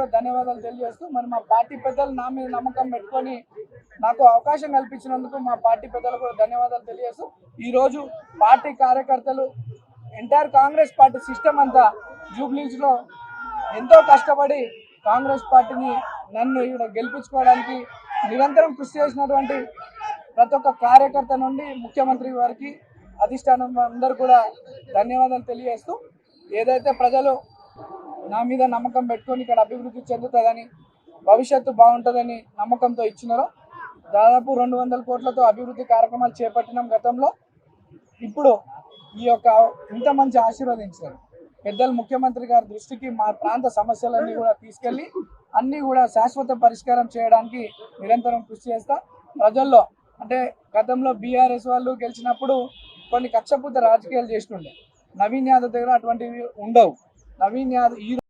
కూడా ధన్యవాదాలు తెలియజేస్తూ మరి మా పార్టీ పెద్దలు నా మీద నమ్మకం పెట్టుకొని నాకు అవకాశం కల్పించినందుకు మా పార్టీ పెద్దలకు కూడా ధన్యవాదాలు తెలియజేస్తూ ఈరోజు పార్టీ కార్యకర్తలు ఎంటైర్ కాంగ్రెస్ పార్టీ సిస్టమ్ అంతా జూబ్లీస్లో ఎంతో కష్టపడి కాంగ్రెస్ పార్టీని నన్ను ఇక్కడ గెలిపించుకోవడానికి నిరంతరం కృషి చేసినటువంటి ప్రతి ఒక్క కార్యకర్త నుండి ముఖ్యమంత్రి వారికి అధిష్టానం అందరూ కూడా ధన్యవాదాలు తెలియజేస్తూ ఏదైతే ప్రజలు నా మీద నమ్మకం పెట్టుకొని ఇక్కడ అభివృద్ధి చెందుతుందని భవిష్యత్తు బాగుంటుందని నమ్మకంతో ఇచ్చినారో దాదాపు 200 కోట్లతో అభివృద్ధి కార్యక్రమాలు చేపట్టినాం గతంలో. ఇప్పుడు ఈ యొక్క ఇంత మంచి ఆశీర్వదించారు పెద్దలు ముఖ్యమంత్రి గారి దృష్టికి మా ప్రాంత సమస్యలన్నీ కూడా తీసుకెళ్ళి అన్నీ కూడా శాశ్వత పరిష్కారం చేయడానికి నిరంతరం కృషి చేస్తా. ప్రజల్లో అంటే గతంలో బీఆర్ఎస్ వాళ్ళు గెలిచినప్పుడు కొన్ని కక్షపూత రాజకీయాలు చేస్తుండే. నవీన్ యాదవ్ దగ్గర అటువంటివి ఉండవు. నవీన్ యాదవ్